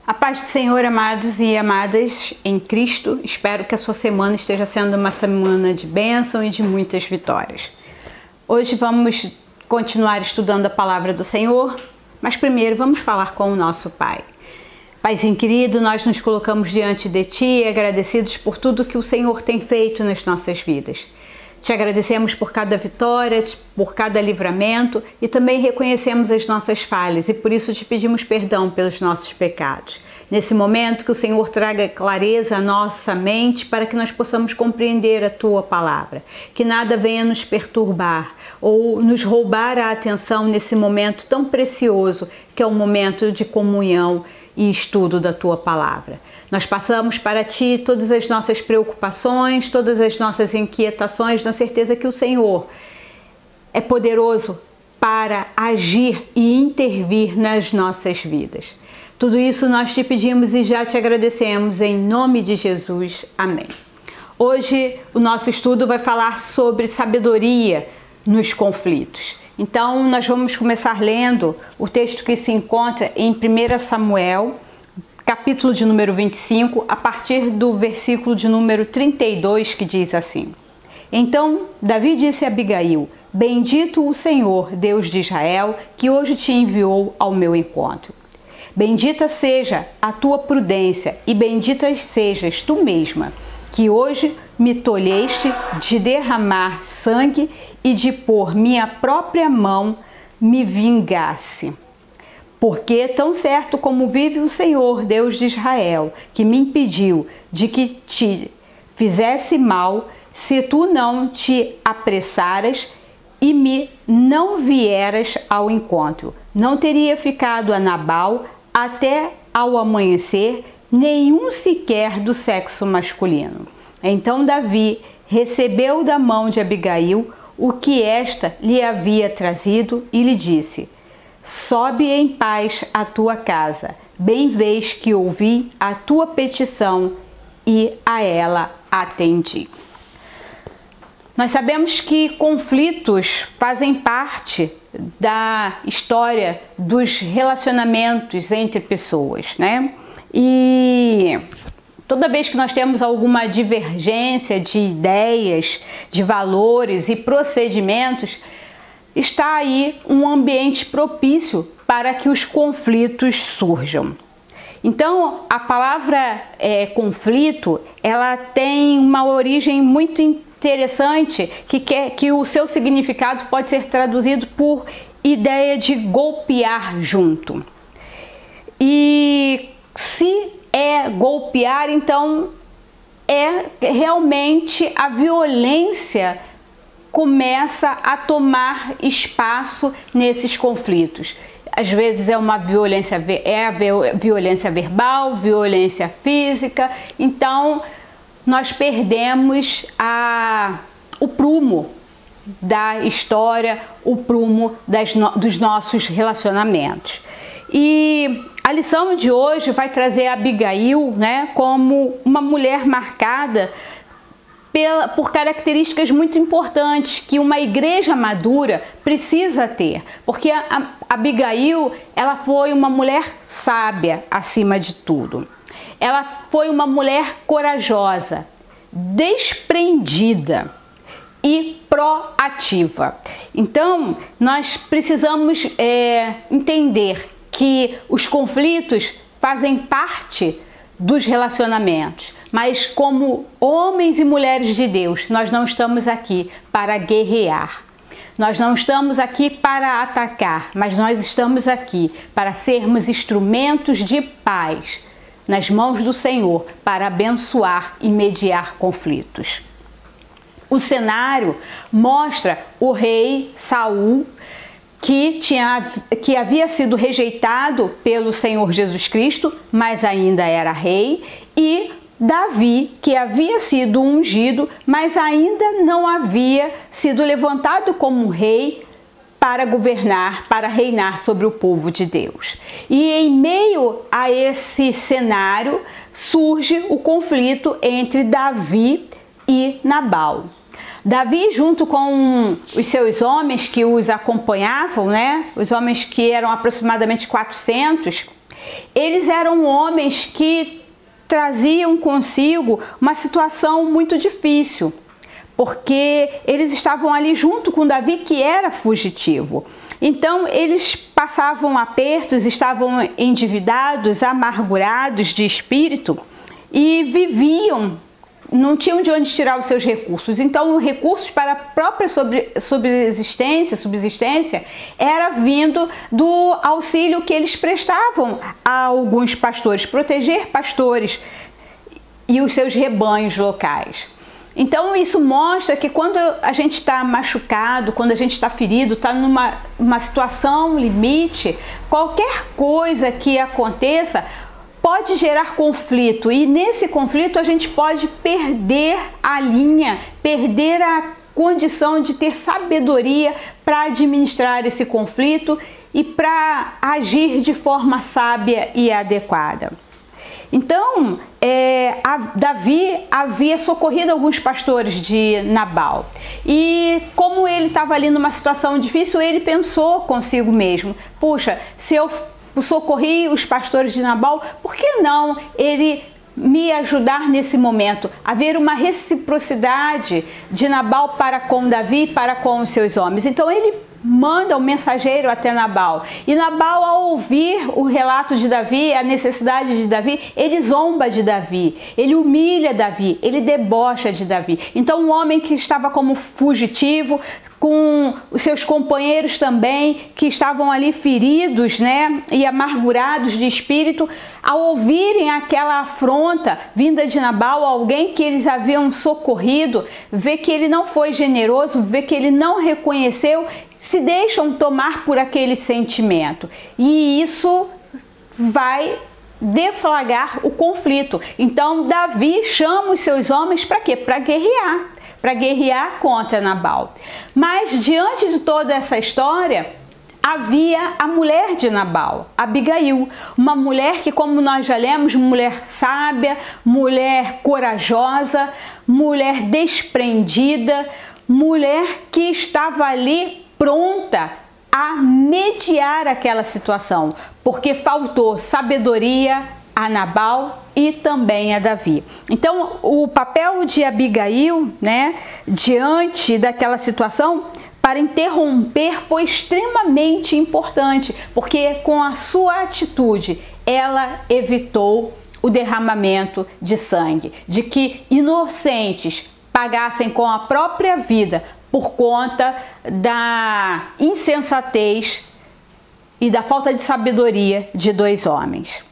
A paz do Senhor, amados e amadas em Cristo. Espero que a sua semana esteja sendo uma semana de bênção e de muitas vitórias. Hoje vamos continuar estudando a palavra do Senhor, mas primeiro vamos falar com o nosso Pai. Paizinho querido, nós nos colocamos diante de Ti, agradecidos por tudo que o Senhor tem feito nas nossas vidas. Te agradecemos por cada vitória, por cada livramento e também reconhecemos as nossas falhas e por isso te pedimos perdão pelos nossos pecados. Nesse momento que o Senhor traga clareza à nossa mente para que nós possamos compreender a Tua palavra. Que nada venha nos perturbar ou nos roubar a atenção nesse momento tão precioso que é o momento de comunhão e estudo da Tua palavra. Nós passamos para Ti todas as nossas preocupações, todas as nossas inquietações, na certeza que o Senhor é poderoso para agir e intervir nas nossas vidas. Tudo isso nós te pedimos e já te agradecemos em nome de Jesus. Amém. Hoje o nosso estudo vai falar sobre sabedoria nos conflitos. Então nós vamos começar lendo o texto que se encontra em 1 Samuel, capítulo de número 25, a partir do versículo de número 32, que diz assim: Então Davi disse a Abigail: Bendito o Senhor, Deus de Israel, que hoje te enviou ao meu encontro. Bendita seja a tua prudência e bendita sejas tu mesma, que hoje me tolheste de derramar sangue e de pôr minha própria mão me vingasse. Porque tão certo como vive o Senhor, Deus de Israel, que me impediu de que te fizesse mal, se tu não te apressaras e me não vieras ao encontro, não teria ficado a Nabal até ao amanhecer, nenhum sequer do sexo masculino. Então Davi recebeu da mão de Abigail o que esta lhe havia trazido e lhe disse: Sobe em paz à tua casa, bem vês que ouvi a tua petição e a ela atendi. Nós sabemos que conflitos fazem parte da história dos relacionamentos entre pessoas, né? E toda vez que nós temos alguma divergência de ideias, de valores e procedimentos, está aí um ambiente propício para que os conflitos surjam. Então, a palavra conflito, ela tem uma origem muito interessante, que o seu significado pode ser traduzido por ideia de golpear junto. E se é golpear, então é realmente a violência começa a tomar espaço nesses conflitos. Às vezes é uma violência, violência verbal, violência física. Então nós perdemos o prumo da história, o prumo dos nossos relacionamentos. E a lição de hoje vai trazer a Abigail, né, como uma mulher marcada por características muito importantes que uma igreja madura precisa ter, porque a Abigail, ela foi uma mulher sábia acima de tudo. Ela foi uma mulher corajosa, desprendida e proativa. Então, nós precisamos entender que os conflitos fazem parte dos relacionamentos, mas como homens e mulheres de Deus, nós não estamos aqui para guerrear. Nós não estamos aqui para atacar, mas nós estamos aqui para sermos instrumentos de paz nas mãos do Senhor para abençoar e mediar conflitos. O cenário mostra o rei Saul, que havia sido rejeitado pelo Senhor Jesus Cristo, mas ainda era rei, e Davi, que havia sido ungido, mas ainda não havia sido levantado como rei para governar, para reinar sobre o povo de Deus. E em meio a esse cenário surge o conflito entre Davi e Nabal. Davi, junto com os seus homens que os acompanhavam, né? Os homens que eram aproximadamente 400, Eles eram homens que traziam consigo uma situação muito difícil, porque eles estavam ali junto com Davi, que era fugitivo. Então eles passavam apertos, estavam endividados, amargurados de espírito e viviam, não tinham de onde tirar os seus recursos. Então os recursos para a própria subsistência era vindo do auxílio que eles prestavam a alguns pastores, proteger pastores e os seus rebanhos locais. Então isso mostra que quando a gente está machucado, quando a gente está ferido, está numa situação limite, qualquer coisa que aconteça pode gerar conflito, e nesse conflito a gente pode perder a linha, perder a condição de ter sabedoria para administrar esse conflito e para agir de forma sábia e adequada. Então, Davi havia socorrido alguns pastores de Nabal, e como ele estava ali numa situação difícil, ele pensou consigo mesmo: puxa, se eu socorri os pastores de Nabal, por que não ele me ajudar nesse momento? Haver uma reciprocidade de Nabal para com Davi, para com os seus homens. Então ele manda um mensageiro até Nabal, e Nabal, ao ouvir o relato de Davi, a necessidade de Davi, ele zomba de Davi, ele humilha Davi, ele debocha de Davi. Então um homem que estava como fugitivo, com os seus companheiros também, que estavam ali feridos, né, e amargurados de espírito, ao ouvirem aquela afronta vinda de Nabal, alguém que eles haviam socorrido, vê que ele não foi generoso, vê que ele não reconheceu, se deixam tomar por aquele sentimento, e isso vai deflagrar o conflito. Então Davi chama os seus homens para quê? Para guerrear contra Nabal. Mas diante de toda essa história, havia a mulher de Nabal, Abigail, uma mulher que, como nós já lemos, mulher sábia, mulher corajosa, mulher desprendida, mulher que estava ali pronta a mediar aquela situação, porque faltou sabedoria a Nabal e também a Davi. Então, o papel de Abigail, né, diante daquela situação, para interromper, foi extremamente importante, porque com a sua atitude, ela evitou o derramamento de sangue, de que inocentes pagassem com a própria vida por conta da insensatez e da falta de sabedoria de dois homens.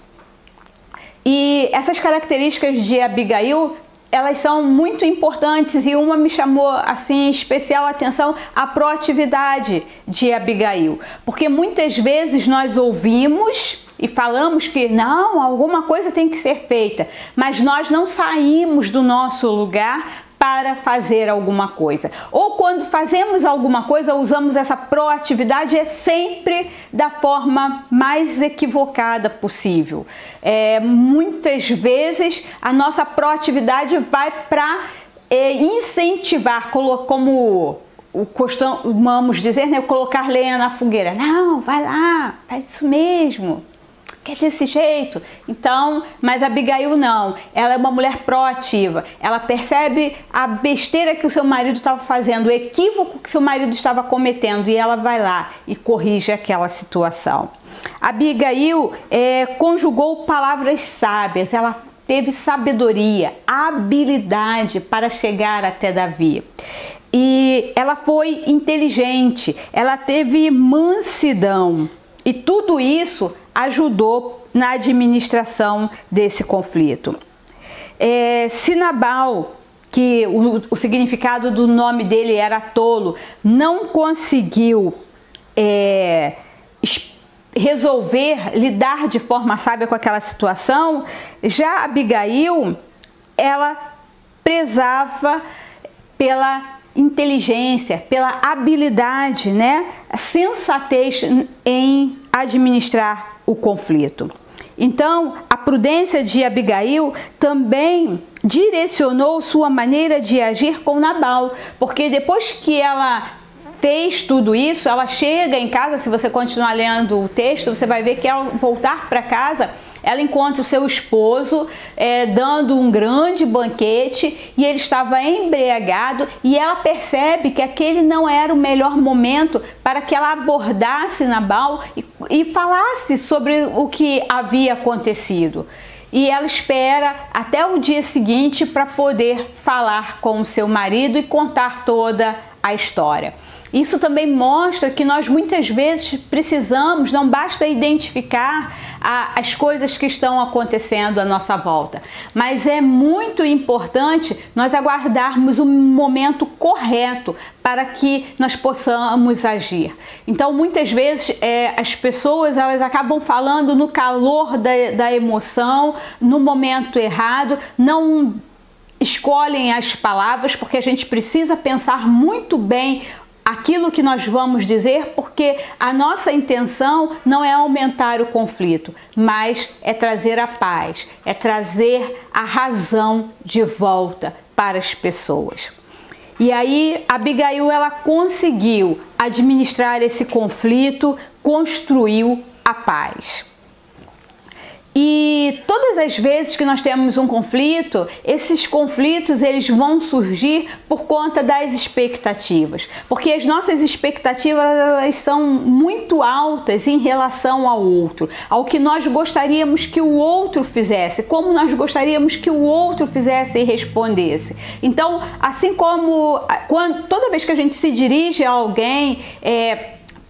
E essas características de Abigail, elas são muito importantes, e uma me chamou assim especial atenção: a proatividade de Abigail. Porque muitas vezes nós ouvimos e falamos que não, alguma coisa tem que ser feita, mas nós não saímos do nosso lugar para fazer alguma coisa. Ou quando fazemos alguma coisa, usamos essa proatividade sempre da forma mais equivocada possível. Muitas vezes a nossa proatividade vai para incentivar, como costumamos dizer, né, colocar lenha na fogueira. Não, vai lá, faz isso mesmo. Que é desse jeito. Então, mas Abigail não, ela é uma mulher proativa, ela percebe a besteira que o seu marido estava fazendo, o equívoco que seu marido estava cometendo, e ela vai lá e corrige aquela situação. Abigail conjugou palavras sábias, ela teve sabedoria, habilidade para chegar até Davi. E ela foi inteligente, ela teve mansidão, e tudo isso ajudou na administração desse conflito. Se Nabal, que o significado do nome dele era tolo, não conseguiu resolver, lidar de forma sábia com aquela situação, já Abigail, ela prezava pela inteligência, pela habilidade, né, sensatez em administrar o conflito. Então, a prudência de Abigail também direcionou sua maneira de agir com Nabal, porque depois que ela fez tudo isso, ela chega em casa, se você continuar lendo o texto, você vai ver que ao voltar para casa, ela encontra o seu esposo dando um grande banquete e ele estava embriagado, e ela percebe que aquele não era o melhor momento para que ela abordasse Nabal e falasse sobre o que havia acontecido. E ela espera até o dia seguinte para poder falar com o seu marido e contar toda a história. Isso também mostra que nós muitas vezes precisamos, não basta identificar as coisas que estão acontecendo à nossa volta, mas é muito importante nós aguardarmos o momento correto para que nós possamos agir. Então, muitas vezes as pessoas elas acabam falando no calor da emoção, no momento errado, não escolhem as palavras, porque a gente precisa pensar muito bem aquilo que nós vamos dizer, porque a nossa intenção não é aumentar o conflito, mas é trazer a paz, é trazer a razão de volta para as pessoas. E aí Abigail, ela conseguiu administrar esse conflito, construiu a paz. E todas as vezes que nós temos um conflito, esses conflitos eles vão surgir por conta das expectativas. Porque as nossas expectativas elas são muito altas em relação ao outro, ao que nós gostaríamos que o outro fizesse, como nós gostaríamos que o outro fizesse e respondesse. Então, assim como toda vez que a gente se dirige a alguém,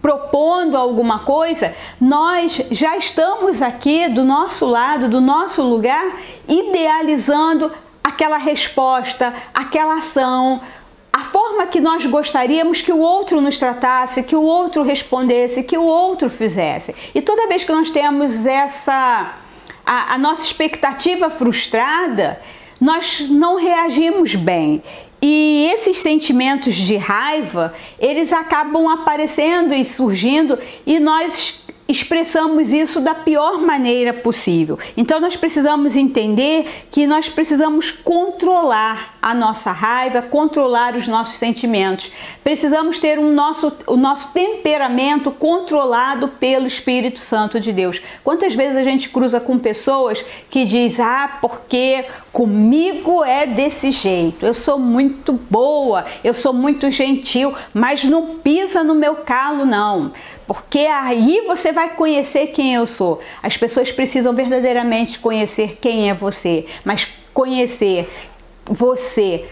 propondo alguma coisa, nós já estamos aqui do nosso lado, do nosso lugar, idealizando aquela resposta, aquela ação, a forma que nós gostaríamos que o outro nos tratasse, que o outro respondesse, que o outro fizesse. E toda vez que nós temos a nossa expectativa frustrada, nós não reagimos bem. E esses sentimentos de raiva, eles acabam aparecendo e surgindo, e nós expressamos isso da pior maneira possível. Então nós precisamos entender que nós precisamos controlar a nossa raiva, controlar os nossos sentimentos. Precisamos ter o nosso temperamento controlado pelo Espírito Santo de Deus. Quantas vezes a gente cruza com pessoas que diz: porque comigo é desse jeito, eu sou muito boa, eu sou muito gentil, mas não pisa no meu calo não, porque aí você vai conhecer quem eu sou. As pessoas precisam verdadeiramente conhecer quem é você, mas conhecer você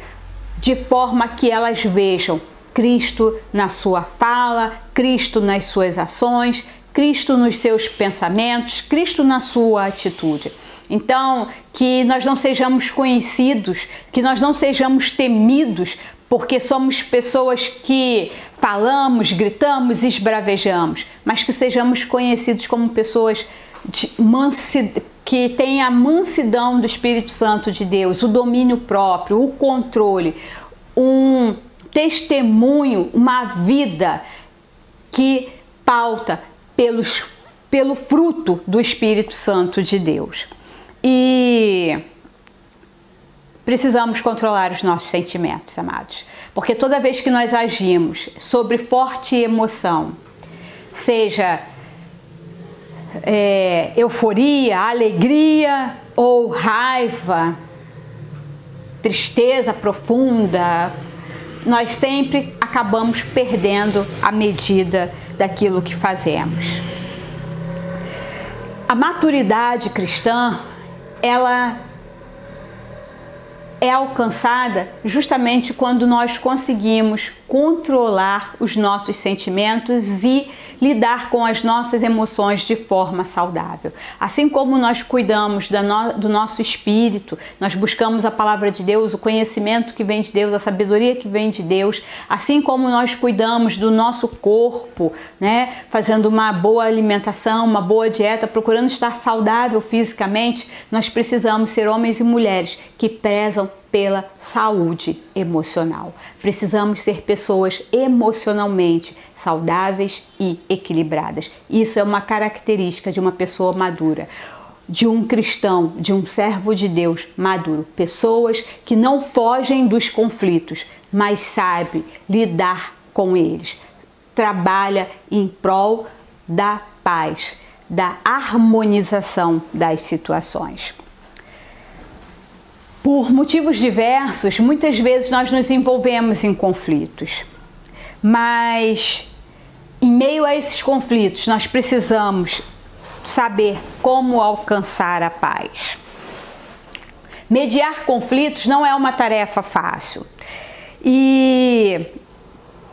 de forma que elas vejam Cristo na sua fala, Cristo nas suas ações, Cristo nos seus pensamentos, Cristo na sua atitude. Então, que nós não sejamos conhecidos, que nós não sejamos temidos, porque somos pessoas que falamos, gritamos, esbravejamos, mas que sejamos conhecidos como pessoas que têm a mansidão do Espírito Santo de Deus, o domínio próprio, o controle, um testemunho, uma vida que pauta pelo fruto do Espírito Santo de Deus. E precisamos controlar os nossos sentimentos, amados, porque toda vez que nós agimos sobre forte emoção, seja euforia, alegria ou raiva, tristeza profunda, nós sempre acabamos perdendo a medida daquilo que fazemos. A maturidade cristã, ela é alcançada justamente quando nós conseguimos controlar os nossos sentimentos e lidar com as nossas emoções de forma saudável. Assim como nós cuidamos do nosso espírito, nós buscamos a palavra de Deus, o conhecimento que vem de Deus, a sabedoria que vem de Deus, assim como nós cuidamos do nosso corpo, né, fazendo uma boa alimentação, uma boa dieta, procurando estar saudável fisicamente, nós precisamos ser homens e mulheres que prezam pela saúde emocional. Precisamos ser pessoas emocionalmente saudáveis e equilibradas. Isso é uma característica de uma pessoa madura, de um cristão, de um servo de Deus maduro. Pessoas que não fogem dos conflitos, mas sabem lidar com eles. Trabalha em prol da paz, da harmonização das situações. Por motivos diversos, muitas vezes nós nos envolvemos em conflitos, mas em meio a esses conflitos nós precisamos saber como alcançar a paz. Mediar conflitos não é uma tarefa fácil e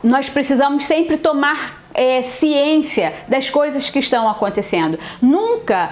nós precisamos sempre tomar ciência das coisas que estão acontecendo. Nunca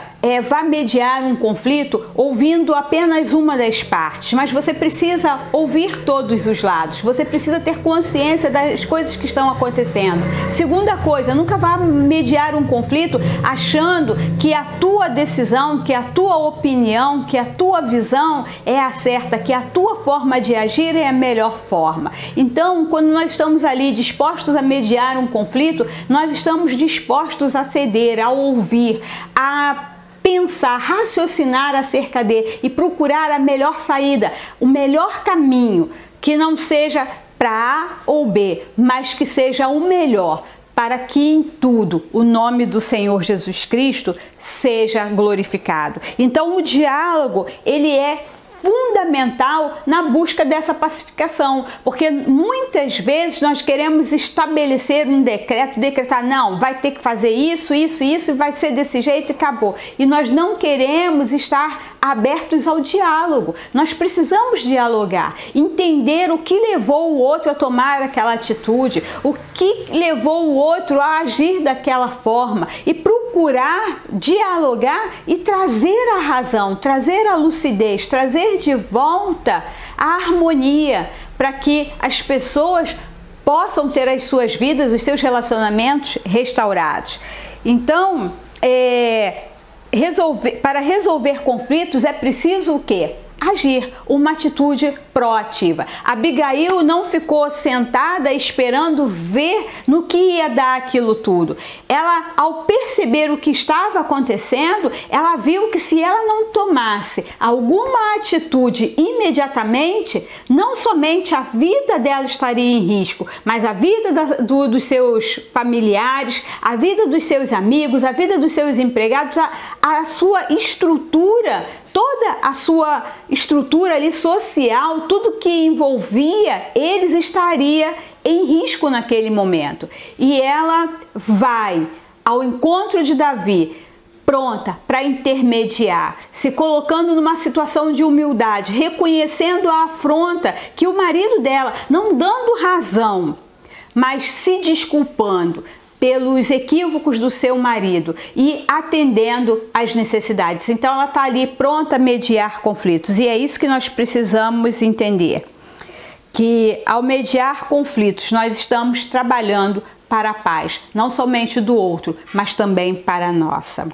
vá mediar um conflito ouvindo apenas uma das partes, mas você precisa ouvir todos os lados, você precisa ter consciência das coisas que estão acontecendo. Segunda coisa, nunca vá mediar um conflito achando que a tua decisão, que a tua opinião, que a tua visão é a certa, que a tua forma de agir é a melhor forma. Então, quando nós estamos ali dispostos a mediar um conflito, nós estamos dispostos a ceder, a ouvir, a pensar, raciocinar acerca dele e procurar a melhor saída, o melhor caminho, que não seja para A ou B, mas que seja o melhor, para que em tudo o nome do Senhor Jesus Cristo seja glorificado. Então o diálogo, ele é fundamental na busca dessa pacificação, porque muitas vezes nós queremos estabelecer um decreto, decretar, não, vai ter que fazer isso, isso, isso, e vai ser desse jeito e acabou. E nós não queremos estar abertos ao diálogo. Nós precisamos dialogar, entender o que levou o outro a tomar aquela atitude, o que levou o outro a agir daquela forma e procurar dialogar e trazer a razão, trazer a lucidez, trazer de volta a harmonia, para que as pessoas possam ter as suas vidas, os seus relacionamentos restaurados. Então, para resolver conflitos é preciso o quê? Agir, uma atitude proativa. Abigail não ficou sentada esperando ver no que ia dar aquilo tudo. Ela, ao perceber o que estava acontecendo, ela viu que se ela não tomasse alguma atitude imediatamente, não somente a vida dela estaria em risco, mas a vida dos seus familiares, a vida dos seus amigos, a vida dos seus empregados, a sua estrutura, toda a sua estrutura ali social, tudo que envolvia eles estaria em risco naquele momento. E ela vai ao encontro de Davi, pronta para intermediar, se colocando numa situação de humildade, reconhecendo a afronta que o marido dela, não dando razão, mas se desculpando pelos equívocos do seu marido e atendendo às necessidades. Então ela está ali pronta a mediar conflitos, e é isso que nós precisamos entender, que ao mediar conflitos nós estamos trabalhando para a paz, não somente do outro, mas também para a nossa.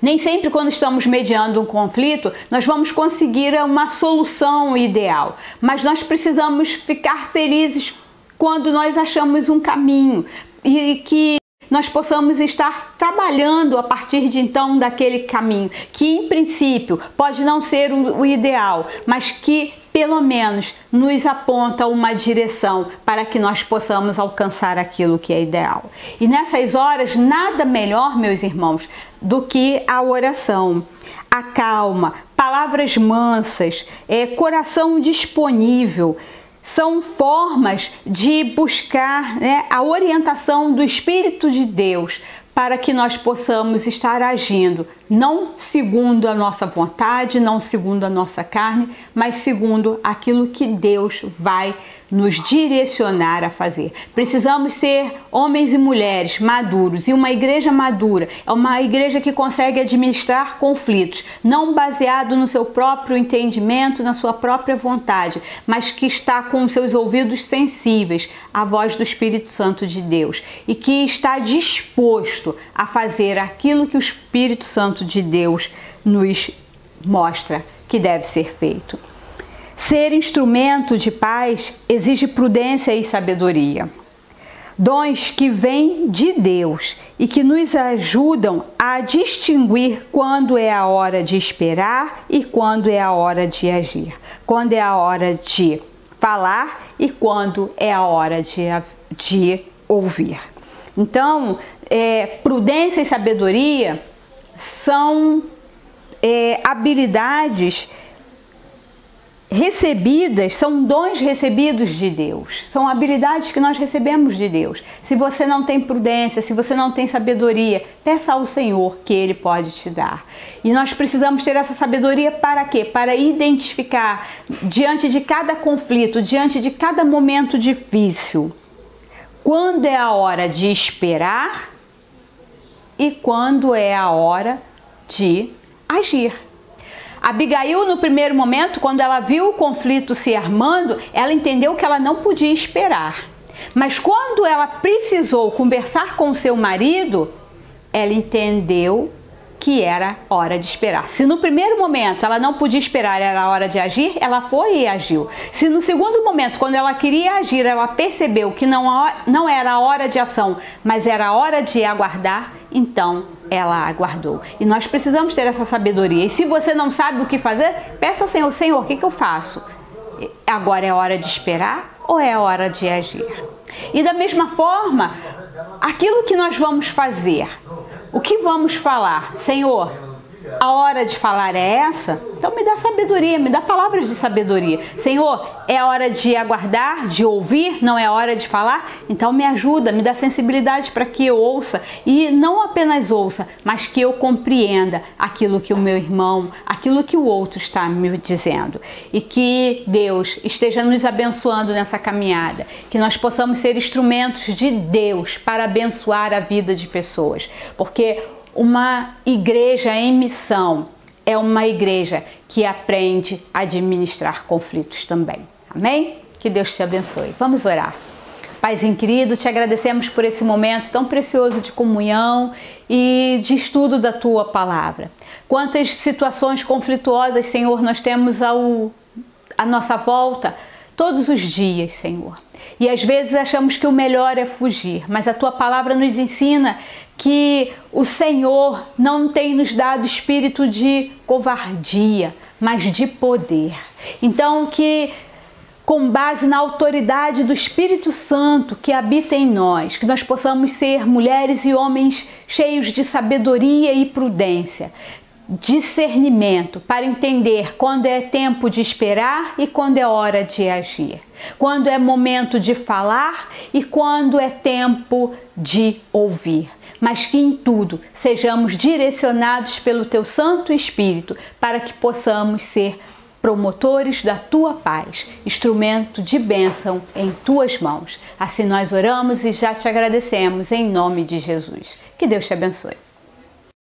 Nem sempre quando estamos mediando um conflito, nós vamos conseguir uma solução ideal, mas nós precisamos ficar felizes quando nós achamos um caminho e que nós possamos estar trabalhando a partir de então daquele caminho, que em princípio pode não ser o ideal, mas que pelo menos nos aponta uma direção para que nós possamos alcançar aquilo que é ideal. E nessas horas, nada melhor, meus irmãos, do que a oração, a calma, palavras mansas, coração disponível. São formas de buscar, a orientação do Espírito de Deus para que nós possamos estar agindo, não segundo a nossa vontade, não segundo a nossa carne, mas segundo aquilo que Deus vai nos direcionar a fazer. Precisamos ser homens e mulheres maduros, e uma igreja madura é uma igreja que consegue administrar conflitos, não baseado no seu próprio entendimento, na sua própria vontade, mas que está com os seus ouvidos sensíveis à voz do Espírito Santo de Deus e que está disposto a fazer aquilo que o Espírito Santo de Deus nos mostra que deve ser feito. Ser instrumento de paz exige prudência e sabedoria, dons que vêm de Deus e que nos ajudam a distinguir quando é a hora de esperar e quando é a hora de agir, quando é a hora de falar e quando é a hora de ouvir. Então, prudência e sabedoria são habilidades recebidas, são dons recebidos de Deus, são habilidades que nós recebemos de Deus. Se você não tem prudência, se você não tem sabedoria, peça ao Senhor que Ele pode te dar. E nós precisamos ter essa sabedoria para quê? Para identificar diante de cada conflito, diante de cada momento difícil, quando é a hora de esperar e quando é a hora de agir. Abigail, no primeiro momento, quando ela viu o conflito se armando, ela entendeu que ela não podia esperar. Mas quando ela precisou conversar com o seu marido, ela entendeu que era hora de esperar. Se no primeiro momento ela não podia esperar, era a hora de agir, ela foi e agiu. Se no segundo momento, quando ela queria agir, ela percebeu que não era a hora de ação, mas era a hora de aguardar, então ela aguardou. E nós precisamos ter essa sabedoria. E se você não sabe o que fazer, peça ao Senhor: Senhor, o que eu faço? Agora é a hora de esperar ou é a hora de agir? E da mesma forma, aquilo que nós vamos fazer, o que vamos falar? Senhor, a hora de falar é essa? Então me dá sabedoria, me dá palavras de sabedoria. Senhor, é a hora de aguardar, de ouvir, não é a hora de falar? Então me ajuda, me dá sensibilidade para que eu ouça. E não apenas ouça, mas que eu compreenda aquilo que o meu irmão, aquilo que o outro está me dizendo. E que Deus esteja nos abençoando nessa caminhada. Que nós possamos ser instrumentos de Deus para abençoar a vida de pessoas. Porque uma igreja em missão é uma igreja que aprende a administrar conflitos também. Amém? Que Deus te abençoe. Vamos orar. Paizinho querido, te agradecemos por esse momento tão precioso de comunhão e de estudo da Tua palavra. Quantas situações conflituosas, Senhor, nós temos à nossa volta todos os dias, Senhor. E às vezes achamos que o melhor é fugir, mas a Tua palavra nos ensina que o Senhor não tem nos dado espírito de covardia, mas de poder. Então, que com base na autoridade do Espírito Santo que habita em nós, que nós possamos ser mulheres e homens cheios de sabedoria e prudência, discernimento para entender quando é tempo de esperar e quando é hora de agir, quando é momento de falar e quando é tempo de ouvir, mas que em tudo sejamos direcionados pelo Teu Santo Espírito para que possamos ser promotores da Tua paz, instrumento de bênção em Tuas mãos. Assim nós oramos e já te agradecemos em nome de Jesus. Que Deus te abençoe.